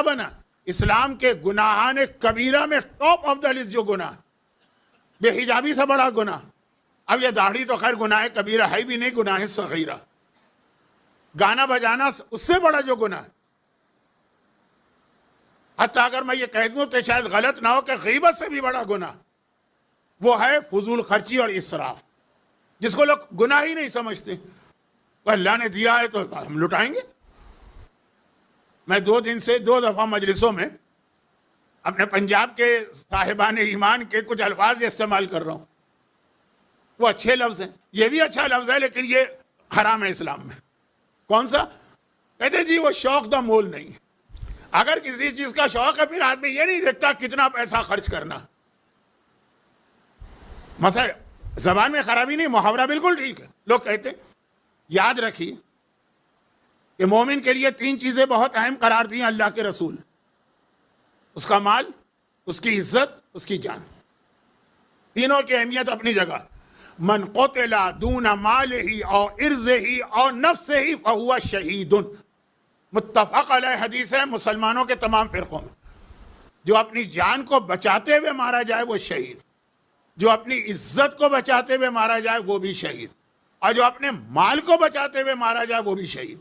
بنا اسلام کے گناہان کبیرہ میں ٹاپ آف دا لسٹ جو گناہ، بے حجابی سے بڑا گناہ. اب یہ داڑھی تو خیر گناہ کبیرہ ہے بھی نہیں، گناہ صغیرہ. گانا بجانا اس سے بڑا جو گناہ، حتیٰ اگر میں یہ کہہ دوں تو شاید غلط نہ ہو کہ غیبت سے بھی بڑا گناہ وہ ہے فضول خرچی اور اسراف، جس کو لوگ گناہ ہی نہیں سمجھتے. تو اللہ نے دیا ہے تو ہم لٹائیں گے. میں 2 دن سے 2 دفعہ مجلسوں میں اپنے پنجاب کے صاحبان ایمان کے کچھ الفاظ استعمال کر رہا ہوں. وہ اچھے لفظ ہیں، یہ بھی اچھا لفظ ہے، لیکن یہ حرام ہے اسلام میں. کون سا؟ کہتے جی وہ شوق دا مول نہیں. اگر کسی چیز کا شوق ہے پھر آدمی یہ نہیں دیکھتا کتنا پیسہ خرچ کرنا. مثلا زبان میں خرابی نہیں، محاورہ بالکل ٹھیک ہے. لوگ کہتے یاد رکھیے کہ مومن کے لیے 3 چیزیں بہت اہم قرار دی ہیں اللہ کے رسول: اس کا مال، اس کی عزت، اس کی جان. تینوں کی اہمیت اپنی جگہ. من قتل دون مالہ او عرضہ او نفسہ فہو شہید. متفق علیہ حدیث ہے مسلمانوں کے تمام فرقوں میں. جو اپنی جان کو بچاتے ہوئے مارا جائے وہ شہید، جو اپنی عزت کو بچاتے ہوئے مارا جائے وہ بھی شہید، اور جو اپنے مال کو بچاتے ہوئے مارا جائے وہ بھی شہید.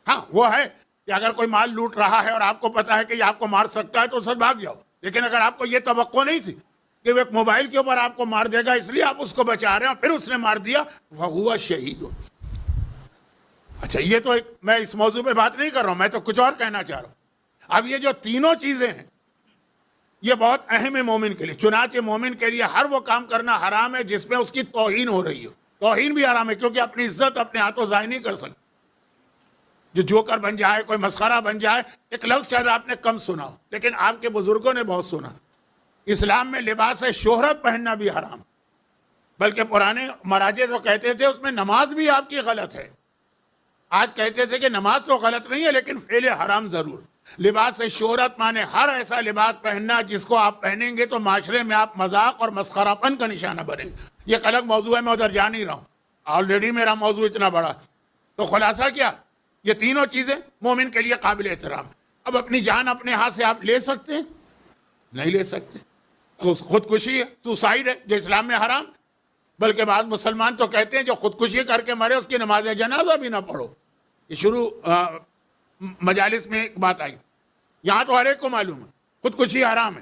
ہاں وہ ہے کہ اگر کوئی مال لوٹ رہا ہے اور آپ کو پتا ہے کہ یہ آپ کو مار سکتا ہے تو اس سے بھاگ جاؤ. لیکن اگر آپ کو یہ توقع نہیں تھی کہ وہ ایک موبائل کے اوپر آپ کو مار دے گا اس لیے آپ اس کو بچا رہے ہیں اور پھر اس نے مار دیا، وہ شہید ہو. اچھا یہ تو میں اس موضوع پہ بات نہیں کر رہا ہوں، میں تو کچھ اور کہنا چاہ رہا ہوں. اب یہ جو تینوں چیزیں ہیں یہ بہت اہم ہے مومن کے لیے. چنانچہ مومن کے لیے ہر وہ کام کرنا حرام ہے جس میں اس کی توہین ہو رہی ہو. توہین بھی حرام ہے کیونکہ اپنی عزت اپنے ہاتھوں ضائع نہیں کر سکتے. جو جوکر بن جائے، کوئی مسخرہ بن جائے، ایک لفظ شاید آپ نے کم سنا ہو لیکن آپ کے بزرگوں نے بہت سنا. اسلام میں لباس شہرت پہننا بھی حرام، بلکہ پرانے مراجع تو کہتے تھے اس میں نماز بھی آپ کی غلط ہے. آج کہتے تھے کہ نماز تو غلط نہیں ہے لیکن فعل حرام ضرور. لباس شہرت مانے ہر ایسا لباس پہننا جس کو آپ پہنیں گے تو معاشرے میں آپ مذاق اور مسخرہ پن کا نشانہ بنیں گے. یہ ایک الگ موضوع ہے، میں ادھر جا نہیں رہا ہوں، آلریڈی میرا موضوع اتنا بڑا. تو خلاصہ کیا، یہ تینوں چیزیں مومن کے لیے قابل احترام. اب اپنی جان اپنے ہاتھ سے آپ لے سکتے ہیں؟ نہیں لے سکتے. خودکشی ہے، سوسائڈ ہے جو اسلام میں حرام. بلکہ بعض مسلمان تو کہتے ہیں جو خودکشی کر کے مرے اس کی نماز جنازہ بھی نہ پڑھو. یہ شروع مجالس میں ایک بات آئی. یہاں تو ہر ایک کو معلوم ہے خودکشی حرام ہے،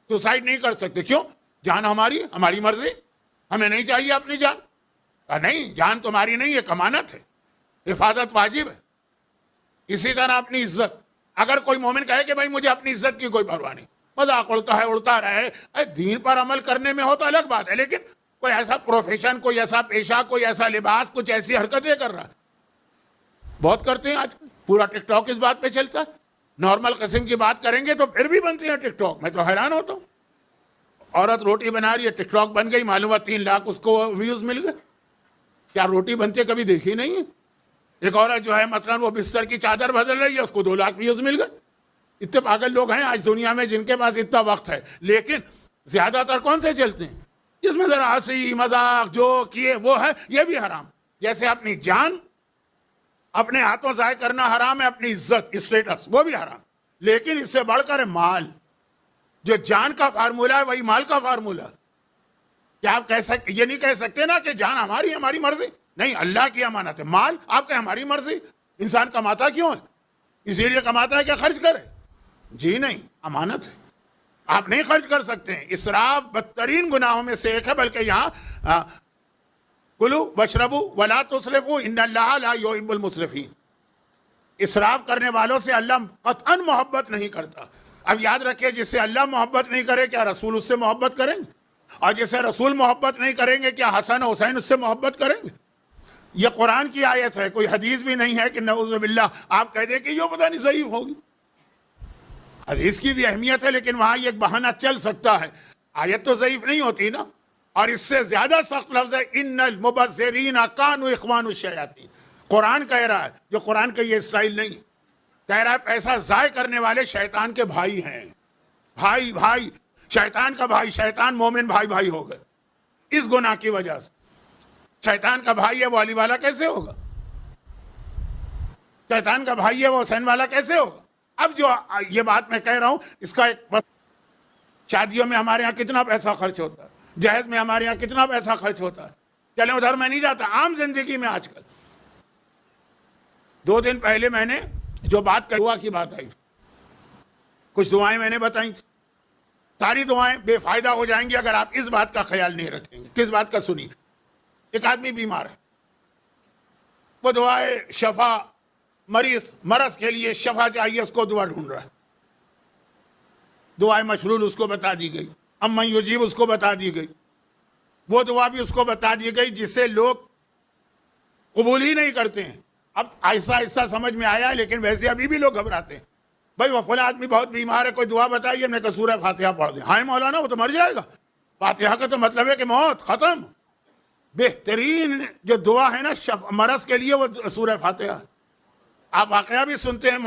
سوسائڈ نہیں کر سکتے. کیوں؟ جان ہماری مرضی، ہمیں نہیں چاہیے اپنی جان. نہیں، جان تمہاری نہیں، یہ امانت ہے، حفاظت واجب ہے. اسی طرح اپنی عزت. اگر کوئی مومن کہے کہ بھائی مجھے اپنی عزت کی کوئی پرواہ نہیں، مذاق اڑتا رہے، دین پر عمل کرنے میں ہو تو الگ بات ہے، لیکن کوئی ایسا پروفیشن، کوئی ایسا پیشہ، کوئی ایسا لباس، کچھ ایسی حرکتیں کر رہا ہے. بہت کرتے ہیں آج کل، پورا ٹک ٹاک اس بات پہ چلتا ہے. نارمل قسم کی بات کریں گے تو پھر بھی بنتی ہے ٹک ٹاک. میں تو حیران ہوتا ہوں، عورت روٹی بنا رہی ہے، ٹک ٹاک بن گئی، معلوم ہے 3 لاکھ اس کو ویوز مل گئے. کیا روٹی بنتے کبھی دیکھی نہیں ہے؟ ایک عورت جو ہے مثلا وہ بستر کی چادر بدل رہی ہے، اس کو 2 لاکھ ویوز مل گئے. اتنے پاگل لوگ ہیں آج دنیا میں جن کے پاس اتنا وقت ہے. لیکن زیادہ تر کون سے چلتے ہیں جس میں ذرا ہنسی مذاق جو کیے وہ ہے. یہ بھی حرام. جیسے اپنی جان اپنے ہاتھوں ضائع کرنا حرام ہے، اپنی عزت اسٹیٹس وہ بھی حرام. لیکن اس سے بڑھ کر مال، جو جان کا فارمولہ ہے وہی مال کا فارمولہ. کیا آپ یہ نہیں کہہ سکتے نا کہ جان ہماری مرضی؟ نہیں، اللہ کی امانت ہے. مال آپ کا ہماری مرضی. انسان کماتا کیوں ہے؟ اسی لیے کماتا ہے کہ خرچ کرے. جی نہیں، امانت ہے، آپ نہیں خرچ کر سکتے ہیں. اسراف بدترین گناہوں میں سے ایک ہے. بلکہ یہاں کلو واشربو ولا تسرفوا ان اللہ لا یحب المسرفین. اسراف کرنے والوں سے اللہ قطعاً محبت نہیں کرتا. اب یاد رکھیں، جس سے اللہ محبت نہیں کرے کیا رسول اس سے محبت کریں گے؟ اور جس سے رسول محبت نہیں کریں گے کیا حسن حسین اس سے محبت کریں گے؟ یہ قرآن کی آیت ہے، کوئی حدیث بھی نہیں ہے کہ نعوذ باللہ آپ کہہ دیں کہ یہ پتہ نہیں ضعیف ہوگی. حدیث کی بھی اہمیت ہے لیکن وہاں یہ ایک بہانہ چل سکتا ہے. آیت تو ضعیف نہیں ہوتی نا. اور اس سے زیادہ سخت لفظ ہے ان المبذرین کانوا اخوان الشیاطین. قرآن کہہ رہا ہے، جو قرآن کا یہ اسٹائل نہیں، کہہ رہا ہے پیسہ ضائع کرنے والے شیطان کے بھائی ہیں. بھائی شیطان کا بھائی. شیطان مومن بھائی ہو گئے اس گناہ کی وجہ سے. شیطان کا بھائی ہے وہ علی والا کیسے ہوگا؟ شیطان کا بھائی ہے وہ حسین والا کیسے ہوگا؟ اب جو یہ بات میں کہہ رہا ہوں اس کا ایک بس، شادیوں میں ہمارے یہاں کتنا پیسہ خرچ ہوتا ہے، جہیز میں ہمارے یہاں کتنا پیسہ خرچ ہوتا ہے، چلیں ادھر میں نہیں جاتا، عام زندگی میں آج کل 2 دن پہلے میں نے جو بات دعا کی بات آئی، کچھ دعائیں میں نے بتائی تھی، ساری دعائیں بے فائدہ ہو جائیں گی اگر آپ اس بات کا خیال نہیں رکھیں گے۔ کس بات کا؟ سنی، ایک آدمی بیمار ہے، وہ دعائیں شفا، مرض کے لیے شفا چاہیے، اس کو دعا ڈھونڈ رہا ہے، دعائیں مشلول اس کو بتا دی گئی، امن یجیب اس کو بتا دی گئی، وہ دعا بھی اس کو بتا دی گئی جسے لوگ قبول ہی نہیں کرتے ہیں۔ اب آہستہ آہستہ سمجھ میں آیا ہے، لیکن ویسے ابھی بھی لوگ گھبراتے ہیں، بھائی وہ فلاں آدمی بہت بیمار ہے، کوئی دعا بتائیے، ہم نے کہا سورہ فاتحہ پڑھ دیں۔ ہائے مولانا وہ تو مر جائے گا، فاتحہ کا تو مطلب ہے کہ موت ختم۔ بہترین جو دعا ہے نا مرض کے لیے وہ سورہ فاتحہ۔ آپ واقعہ بھی سنتے ہیں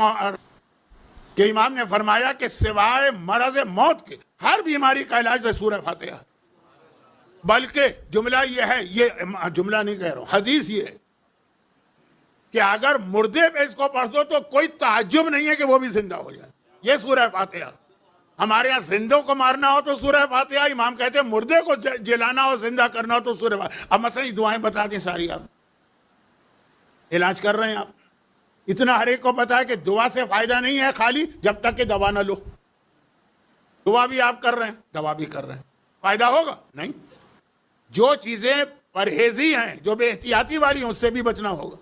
کہ امام نے فرمایا کہ سوائے مرض موت کے ہر بیماری کا علاج ہے سورہ فاتحہ۔ بلکہ جملہ یہ ہے، یہ جملہ نہیں کہہ رہا ہوں، حدیث یہ ہے کہ اگر مردے پہ اس کو پڑھ دو تو کوئی تعجب نہیں ہے کہ وہ بھی زندہ ہو جائے۔ یہ سورہ فاتحہ۔ ہمارے ہاں زندوں کو مارنا ہو تو سورہ فاتحہ، امام کہتے ہیں مردے کو جلانا ہو، زندہ کرنا ہو تو سورہ فاتحہ۔ اب مثلا یہ دعائیں بتا دیں ساری، آپ علاج کر رہے ہیں، آپ اتنا ہر ایک کو پتا ہے کہ دعا سے فائدہ نہیں ہے خالی جب تک کہ دوا نہ لو۔ دعا بھی آپ کر رہے ہیں، دوا بھی کر رہے ہیں، فائدہ ہوگا نہیں۔ جو چیزیں پرہیزی ہیں، جو بے احتیاطی والی ہیں، اس سے بھی بچنا ہوگا۔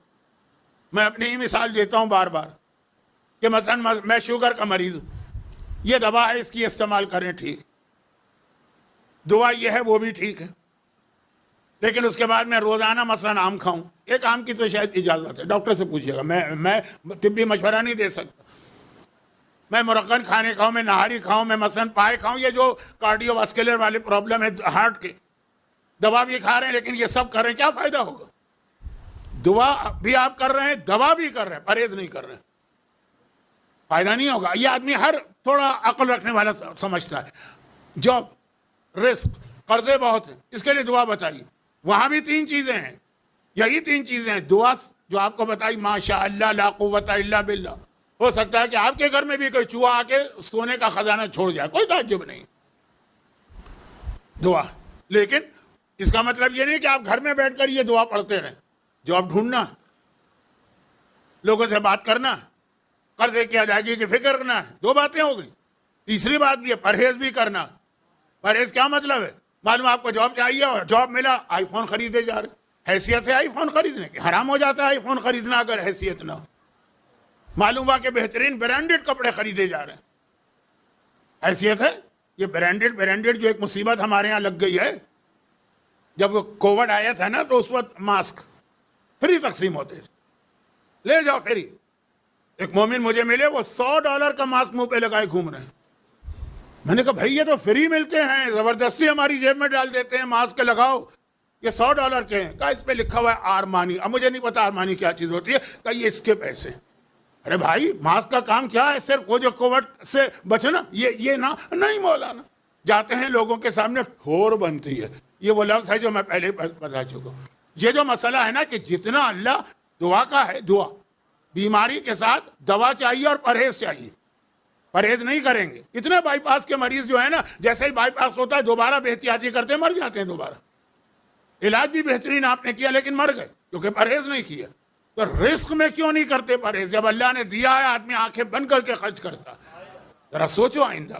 میں اپنی ہی مثال دیتا ہوں بار بار کہ مثلا میں شوگر کا مریض ہوں، یہ دوا ہے، اس کی استعمال کریں، ٹھیک، دعا یہ ہے، وہ بھی ٹھیک ہے، لیکن اس کے بعد میں روزانہ مثلا آم کھاؤں، ایک آم کی تو شاید اجازت ہے، ڈاکٹر سے پوچھیے گا، میں طبی مشورہ نہیں دے سکتا۔ میں مرغن کھانے کھاؤں، میں نہاری کھاؤں، میں مثلا پائے کھاؤں، یہ جو کارڈیو واسکولر والے پرابلم ہے ہارٹ کے، دوا بھی کھا رہے ہیں، لیکن یہ سب کر رہے ہیں، کیا فائدہ ہوگا؟ دعا بھی آپ کر رہے ہیں، دوا بھی کر رہے ہیں، پرہیز نہیں کر رہے ہیں، فائدہ نہیں ہوگا۔ یہ آدمی ہر تھوڑا عقل رکھنے والا سمجھتا ہے۔ جاب، رزق، قرضے بہت ہیں، اس کے لیے دعا بتائیے، وہاں بھی 3 چیزیں ہیں، یہی 3 چیزیں ہیں۔ دعا جو آپ کو بتائی، ماشاء اللہ لا قوت الا باللہ، ہو سکتا ہے کہ آپ کے گھر میں بھی کوئی چوہا آ کے سونے کا خزانہ چھوڑ جائے، کوئی تعجب نہیں، دعا۔ لیکن اس کا مطلب یہ نہیں کہ آپ گھر میں بیٹھ کر یہ دعا پڑھتے رہیں۔ جاب ڈھونڈنا، لوگوں سے بات کرنا، قرضے کی ادائیگی کی فکر کرنا، 2 باتیں ہو گئی۔ تیسری بات بھی ہے، پرہیز بھی کرنا۔ پرہیز کیا مطلب ہے؟ معلوم آپ کو جاب چاہیے اور جاب ملا، آئی فون خریدے جا رہے، حیثیت ہے آئی فون خریدنے کی؟ حرام ہو جاتا ہے آئی فون خریدنا اگر حیثیت نہ ہو۔ معلوم ہوا کہ بہترین برانڈڈ کپڑے خریدے جا رہے ہیں، حیثیت ہے؟ یہ برانڈڈ جو ایک مصیبت ہمارے ہاں لگ گئی ہے۔ جب وہ کووڈ آیا تھا نا تو اس وقت ماسک فری تقسیم ہوتے تھے، لے جاؤ فری۔ ایک مومن مجھے ملے، وہ $100 کا ماسک منہ پہ لگائے گھوم رہے ہیں۔ میں نے کہا بھائی یہ تو فری ملتے ہیں، زبردستی ہماری جیب میں ڈال دیتے ہیں، ماسک لگاؤ، یہ $100 کے ہیں۔ کہا اس پہ لکھا ہوا ہے آرمانی۔ اب مجھے نہیں پتا آرمانی کیا چیز ہوتی ہے، کہا یہ اس کے پیسے۔ ارے بھائی ماسک کا کام کیا ہے؟ صرف وہ جو کووڈ سے بچنا، یہ نہ نہیں مولانا۔ جاتے ہیں لوگوں کے سامنے، ٹھور بنتی ہے، یہ وہ لفظ ہے جو میں پہلے بتا چکا ہوں۔ یہ جو مسئلہ ہے نا کہ جتنا اللہ دعا کا ہے، دعا بیماری کے ساتھ دوا چاہیے اور پرہیز چاہیے۔ پرہیز نہیں کریں گے، اتنے بائی پاس کے مریض جو ہے نا، جیسے ہی بائی پاس ہوتا ہے دوبارہ بے احتیاطی کرتے ہیں، مر جاتے ہیں دوبارہ۔ علاج بھی بہترین آپ نے کیا لیکن مر گئے کیونکہ پرہیز نہیں کیا۔ تو رزق میں کیوں نہیں کرتے پرہیز؟ جب اللہ نے دیا ہے آدمی آنکھیں بند کر کے خرچ کرتا۔ ذرا سوچو آئندہ،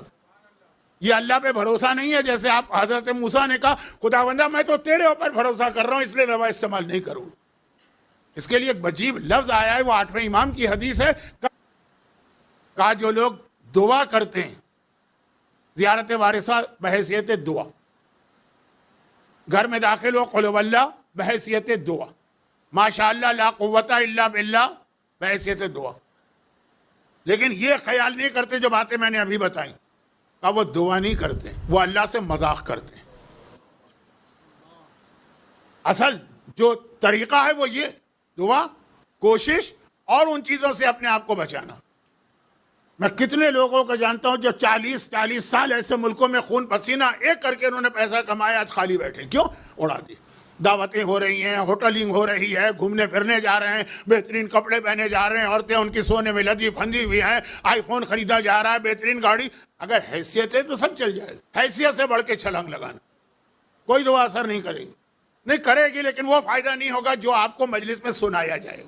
یہ اللہ پہ بھروسہ نہیں ہے جیسے آپ حضرت موسیٰ نے کہا خداوندہ میں تو تیرے اوپر بھروسہ کر رہا ہوں، اس لیے دوا استعمال نہیں کروں۔ اس کے لیے ایک عجیب لفظ آیا ہے، وہ 8ویں امام کی حدیث ہے، کہا جو لوگ دعا کرتے ہیں زیارت وارثہ بحیثیت دعا، گھر میں داخل ہو قل هو اللہ بحیثیت دعا، ماشاء اللہ لا قوت الا باللہ بحیثیت دعا، لیکن یہ خیال نہیں کرتے جو باتیں میں نے ابھی بتائیں، کہ وہ دعا نہیں کرتے، وہ اللہ سے مذاق کرتے ہیں۔ اصل جو طریقہ ہے وہ یہ دعا، کوشش اور ان چیزوں سے اپنے آپ کو بچانا۔ میں کتنے لوگوں کو جانتا ہوں جو 40 سال ایسے ملکوں میں خون پسینہ ایک کر کے انہوں نے پیسہ کمایا، آج خالی بیٹھے، کیوں؟ اڑا دی۔ دعوتیں ہو رہی ہیں، ہوٹلنگ ہو رہی ہے، گھومنے پھرنے جا رہے ہیں، بہترین کپڑے پہنے جا رہے ہیں، عورتیں ان کی سونے میں لدی پھندی ہوئی ہیں، آئی فون خریدا جا رہا ہے، بہترین گاڑی. اگر حیثیت ہے تو سب چل جائے گا. حیثیت سے بڑھ کے چھلانگ لگانا، کوئی دعا اثر نہیں کرے گی. نہیں کرے گی لیکن وہ فائدہ نہیں ہوگا جو آپ کو مجلس میں سنایا جائے گا.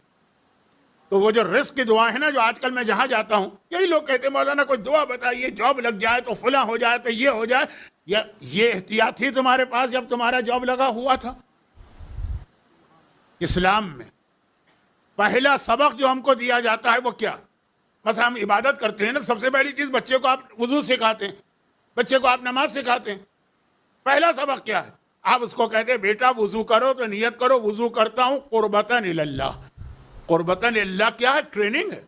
تو وہ جو رزق کی دعا ہے نا، جو آج کل میں جہاں جاتا ہوں یہی لوگ کہتے ہیں مولانا کوئی دعا بتائیے، جاب لگ جائے تو فلاں ہو جائے تو یہ ہو جائے. یہ احتیاط تھی تمہارے پاس جب تمہارا جاب لگا ہوا تھا؟ اسلام میں پہلا سبق جو ہم کو دیا جاتا ہے وہ کیا؟ مثلا ہم عبادت کرتے ہیں نا، سب سے پہلی چیز بچے کو آپ وضو سکھاتے ہیں، بچے کو آپ نماز سکھاتے ہیں. پہلا سبق کیا ہے؟ آپ اس کو کہتے ہیں بیٹا وضو کرو تو نیت کرو وضو کرتا ہوں قربتاً اللہ. قربتاً اللہ کیا ہے؟ ٹریننگ ہے.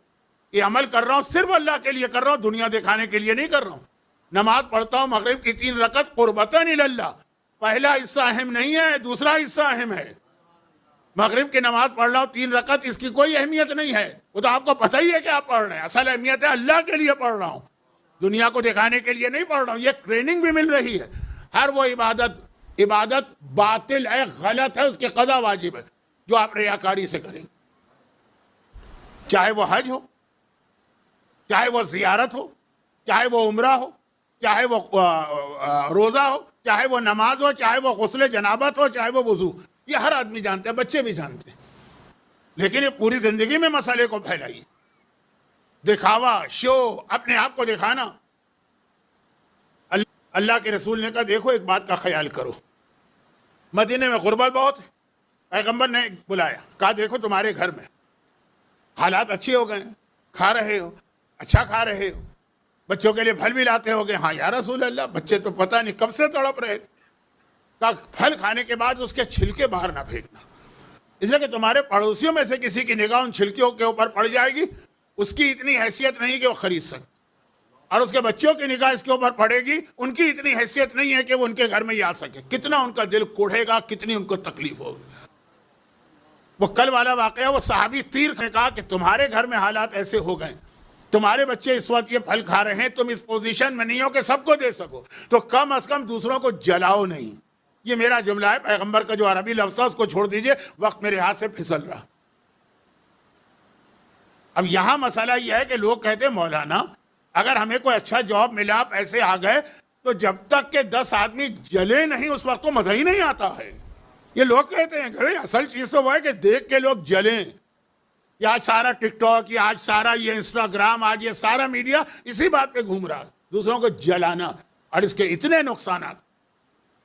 یہ عمل کر رہا ہوں صرف اللہ کے لیے کر رہا ہوں، دنیا دکھانے کے لیے نہیں کر رہا ہوں. نماز پڑھتا ہوں مغرب کی 3 رکعت قربتاً اللہ. پہلا حصہ اہم نہیں ہے، دوسرا حصہ اہم ہے. مغرب کی نماز پڑھ رہا ہوں 3 رکعت، اس کی کوئی اہمیت نہیں ہے، وہ تو آپ کو پتہ ہی ہے کہ آپ پڑھ رہے ہیں. اصل اہمیت ہے اللہ کے لیے پڑھ رہا ہوں، دنیا کو دکھانے کے لیے نہیں پڑھ رہا ہوں. یہ ٹریننگ بھی مل رہی ہے. ہر وہ عبادت باطل ہے، غلط ہے، اس کے قضا واجب ہے جو آپ ریاکاری سے کریں. چاہے وہ حج ہو، چاہے وہ زیارت ہو، چاہے وہ عمرہ ہو، چاہے وہ روزہ ہو، چاہے وہ نماز ہو، چاہے وہ غسل جنابت ہو، چاہے وہ وضو. یہ ہر آدمی جانتے ہیں، بچے بھی جانتے ہیں. لیکن یہ پوری زندگی میں مسئلے کو پھیلائیے. دکھاوا، شو، اپنے آپ کو دکھانا. اللہ کے رسول نے کہا دیکھو ایک بات کا خیال کرو، مدینے میں غربت بہت ہے. پیغمبر نے بلایا، کہا دیکھو تمہارے گھر میں حالات اچھے ہو گئے، کھا رہے ہو، اچھا کھا رہے ہو، بچوں کے لیے پھل بھی لاتے ہو گے. ہاں یا رسول اللہ، بچے تو پتہ نہیں کب سے تڑپ رہے تھے. کہا پھل کھانے کے بعد اس کے چھلکے باہر نہ پھینکنا، اس لیے کہ تمہارے پڑوسیوں میں سے کسی کی نگاہ ان چھلکیوں کے اوپر پڑ جائے گی، اس کی اتنی حیثیت نہیں کہ وہ خرید سکے، اور اس کے بچوں کی نگاہ اس کے اوپر پڑے گی، ان کی اتنی حیثیت نہیں ہے کہ وہ ان کے گھر میں ہی آ سکے. کتنا ان کا دل کوڑھے گا، کتنی ان کو تکلیف ہوگی. وہ کل والا واقعہ، وہ صحابی تیر نے کہا کہ تمہارے گھر میں حالات ایسے ہو گئے، تمہارے بچے اس وقت یہ پھل کھا رہے ہیں، تم اس پوزیشن میں نہیں ہو کہ سب کو دے سکو، تو کم از کم دوسروں کو جلاؤ نہیں. یہ میرا جملہ ہے، پیغمبر کا جو عربی لفظ ہے اس کو چھوڑ دیجئے، وقت میرے ہاتھ سے پھسل رہا. اب یہاں مسئلہ یہ ہے کہ لوگ کہتے ہیں مولانا اگر ہمیں کوئی اچھا جاب ملا، پیسے آ گئے، تو جب تک کہ 10 آدمی جلے نہیں اس وقت تو مزہ ہی نہیں آتا ہے. یہ لوگ کہتے ہیں کہ اصل چیز تو وہ ہے کہ دیکھ کے لوگ جلیں. یہ آج سارا ٹک ٹاک، یہ آج سارا یہ انسٹاگرام، آج یہ سارا میڈیا اسی بات پہ گھوم رہا، دوسروں کو جلانا، اور اس کے اتنے نقصانات.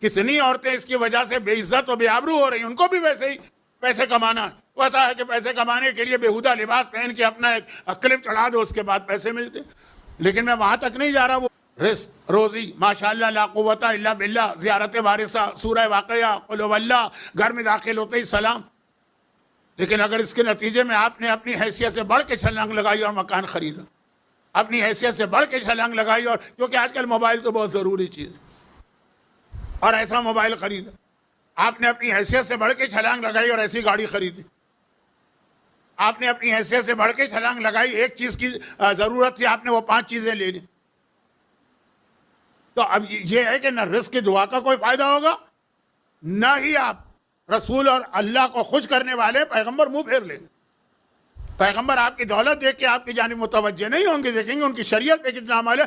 کتنی عورتیں اس کی وجہ سے بے عزت و بے آبرو ہو رہی ہیں. ان کو بھی ویسے ہی پیسے کمانا پتا ہے کہ پیسے کمانے کے لیے بیہودہ لباس پہن کے اپنا ایک کلپ چڑھا دو، اس کے بعد پیسے ملتے. لیکن میں وہاں تک نہیں جا رہا. وہ رزق، روزی، ماشاءاللہ لا قوت الا باللہ، زیارت وارثہ، سورہ واقعہ، قل هو اللہ، گھر میں داخل ہوتے ہی سلام. لیکن اگر اس کے نتیجے میں آپ نے اپنی حیثیت سے بڑھ کے چھلانگ لگائی اور مکان خریدا، اپنی حیثیت سے بڑھ کے چھلانگ لگائی، اور کیونکہ آج کل موبائل تو بہت ضروری چیز ہے، اور ایسا موبائل خریدا، آپ نے اپنی حیثیت سے بڑھ کے چھلانگ لگائی اور ایسی گاڑی خریدی، آپ نے اپنی حیثیت سے بڑھ کے چھلانگ لگائی، ایک چیز کی ضرورت تھی آپ نے وہ 5 چیزیں لے لی. تو اب یہ ہے کہ نہ رزق کی دعا کا کوئی فائدہ ہوگا، نہ ہی آپ رسول اور اللہ کو خوش کرنے والے پیغمبر منہ پھیر لیں گے. پیغمبر آپ کی دولت دیکھ کے آپ کی جانب متوجہ نہیں ہوں گے، دیکھیں گے ان کی شریعت پہ کتنا عمل ہے.